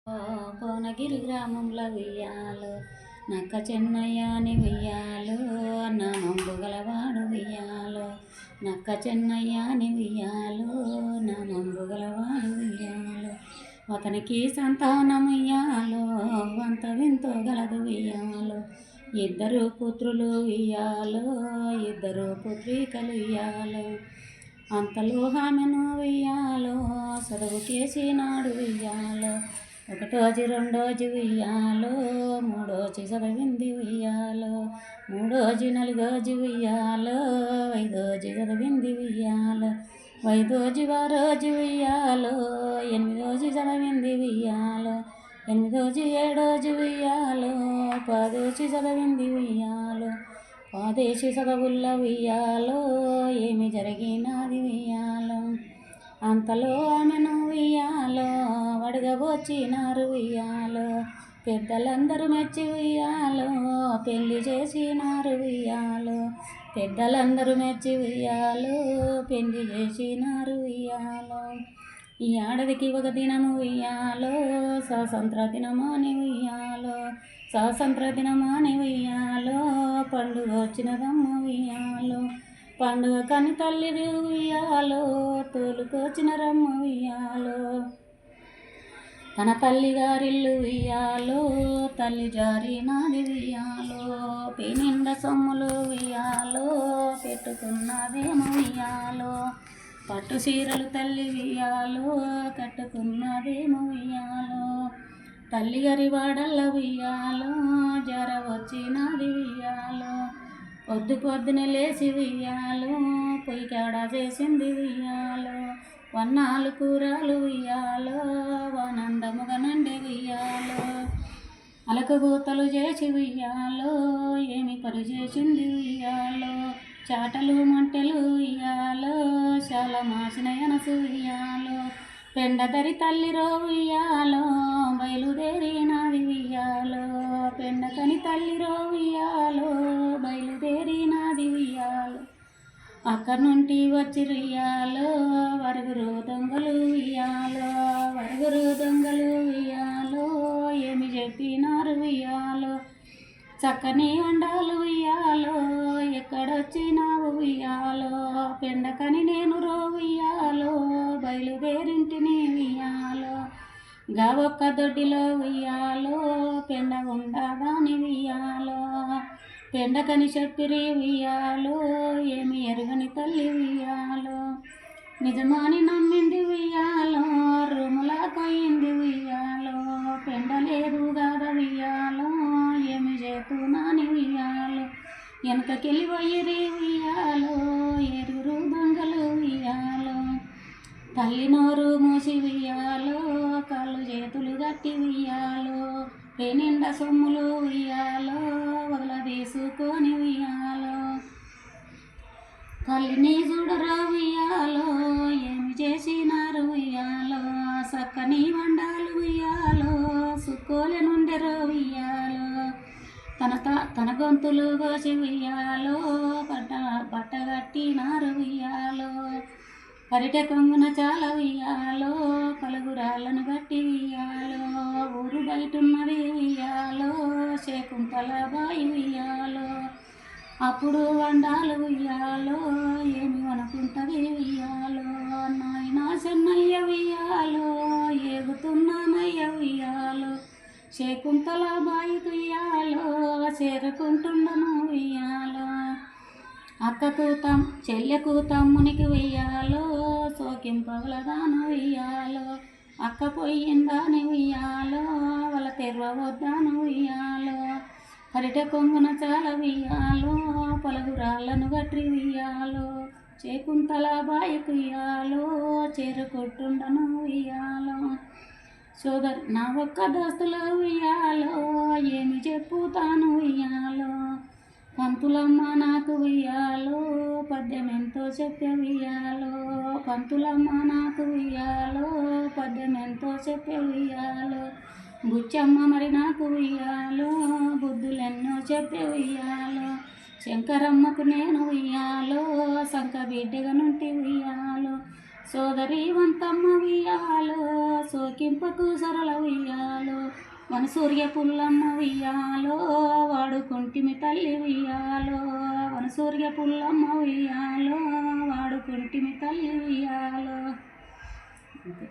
భువనగిరి గ్రామంలో వెయ్యాలో నక్క చెన్నయ్యని వెయ్యాలో నామంబు గలవాడు వెయ్యాలో నక్క చెన్నయ్యని వెయ్యాలో నామంబు గలవాడు వెయ్యాలో అతనికి సంతానం ఇయ్యాలో వంత వింతో గలదు వెయ్యాలో ఇద్దరు పుత్రులు ఇయ్యాలో ఇద్దరు పుత్రికలు ఇయ్యాలో అంతలో ఆమెను వెయ్యాలో చదువు చేసినాడు వెయ్యాలో ఒకటోజు రెండోజు వెయ్యాలో మూడోజు చదివింది వెయ్యాలో మూడోజు నలుగోజు వెయ్యాలో ఐదోజు చదివింది వెయ్యాలో ఐదోజు ఆరోజు వెయ్యాలో ఎనిమిదోజు చదివింది వెయ్యాలో ఎనిమిదోజు ఏడోజు వెయ్యాలో పదోజు చదివింది వెయ్యాలో పదేసి చదవుల్లో వెయ్యాలో ఏమి జరిగినది వెయ్యాలో అంతలో ఆమెను వెయ్యాలో వడగబోచినారు వెయ్యాలో పెద్దలందరూ మెచ్చి వెయ్యాలో పెళ్లి చేసినారు వెయ్యాలో పెద్దలందరూ మెచ్చి వెయ్యాలో పెళ్లి చేసినారు వెయ్యాలో ఈ ఆడదికి ఒక దినము వెయ్యాలో స్వాతంత్ర దినమాని వెయ్యాలో స్వాతంత్ర దినమాని వెయ్యాలో పండుగ వచ్చినదమ్మ వెయ్యాలో పండుగ కని తల్లిది ఉయ్యాలో తోలుకొచ్చిన రమ్మ ఉయ్యాలో తన తల్లి గారిల్లు ఉయ్యాలో తల్లి జారి నాది ఉయ్యాలో పెనిండ సొమ్ములు ఉయ్యాలో పెట్టుకున్నదేమో ఉయ్యాలో పట్టు చీరలు తల్లి ఉయ్యాలో కట్టుకున్నదేమో ఉయ్యాలో తల్లి గారి వాడల్ల ఉయ్యాలో జర వచ్చినది ఉయ్యాలో పొద్దునే లేచి వెయ్యాలో పొయ్యి కాడ చేసింది వెయ్యాలో వన్నాలు కూరలు వెయ్యాలో వనందముగా నండి వెయ్యాలో అలకబూతలు చేసి వెయ్యాలో ఏమి పని చేసింది వెయ్యాలో చాటలు మంటలు వెయ్యాలో చాలా మాసిన ఎనసు వెయ్యాలో పెండదరి తల్లిరో వెయ్యాలో బయలుదేరినది వెయ్యాలో పెండకని తల్లిరో వెయ్యాలో బయలుదేరినది వెయ్యాలో అక్కడి నుండి వచ్చి వెయ్యాలో వరుగురు దొంగలు వెయ్యాలో వరుగురు దొంగలు వెయ్యాలో ఏమి చెప్పినారు వెయ్యాలో చక్కని వండాలు వెయ్యాలో ఎక్కడొచ్చినావు వెయ్యాలో పెండకని నేను రో వెయ్యాలో బయలుదేరింటిని వెయ్యాలో గా ఒక్క దొడ్డిలో వెయ్యాలో పెండ ఉండదాని వెయ్యాలో పెండకని చెప్పిరి వెయ్యాలో ఏమి ఎరుగని తల్లి వెయ్యాలో నిజమాని నమ్మింది వెయ్యాలో రూములా కొయ్యింది వెయ్యాలో పెండ లేదు కాదా వెయ్యాలో ఏమి చేతున్నాని వెయ్యాలో వెనకకెళ్ళి పోయిరి వెయ్యాలో ఎరుగురు దొంగలు వెయ్యాలో తల్లి నోరు మూసి వెయ్యాలో కాళ్ళు చేతులు గట్టి వెయ్యాలో పెనిండ సొమ్ములు వెయ్యాలో వదలదీసుకొని వెయ్యాలో తల్లిని చూడరా వెయ్యాలో ఏమి చేసినారు వెయ్యాలో చక్కని వండాలు వెయ్యాలో సుక్కోలే నుండెరో వెయ్యాలో తన గొంతులు కోసి వెయ్యాలో బట్ట కట్టినారు వెయ్యాలో పరిటె కొంగున చాలా వెయ్యాలో పలుగురాళ్ళను గట్టి వెయ్యాలో ఊరు బయటున్నది వెయ్యాలో శకుంతల బాయి వెయ్యాలో అప్పుడు వండాలు వెయ్యాలో ఏమి అనుకుంటుంది వెయ్యాలో నాయనా చెన్నయ్య వెయ్యాలో ఏగుతున్నానయ్య వెయ్యాలో శకుంతల బాయి వెయ్యాలో చేరుకుంటుండను వెయ్యాలో అక్కకు చెల్లెకు తమ్మునికి వెయ్యాలో సోకింపగలదాను వెయ్యాలో అక్క పోయిందాని వెయ్యాలో వాళ్ళ తెరవద్దాను వెయ్యాలో పరిటె కొంగున చాలా వెయ్యాలో పలుగురాళ్ళను గట్టి వెయ్యాలో శకుంతల బాయికి వెయ్యాలో చేరుకొట్టుండను వెయ్యాలో సోదరు నా ఒక్క దోస్తులో వెయ్యాలో ఏమి చెప్పుతాను వెయ్యాలో పంతులమ్మ నాకు వెయ్యాలో పద్యమెంతో చెప్పే వెయ్యాలో పంతులమ్మ నాకు వెయ్యాలో పద్యమెంతో చెప్పే వెయ్యాలో బుచ్చమ్మ మరి నాకు వెయ్యాలో బుద్ధులెన్నో చెప్పే వెయ్యాలో శంకరమ్మకు నేను వెయ్యాలో సంక బిడ్డగా నుండి వెయ్యాలో సోదరి వంతమ్మ వెయ్యాలో సోకింపకు సరళ వెయ్యాలో వనసూర్య పుల్లమ్మ ఉయ్యాలో వాడుకుంటిమి తల్లి ఉయ్యాలో వనసూర్య పుల్లమ్మ ఉయ్యాలో వాడుకుంటిమి తల్లి ఉయ్యాలో. అంతే.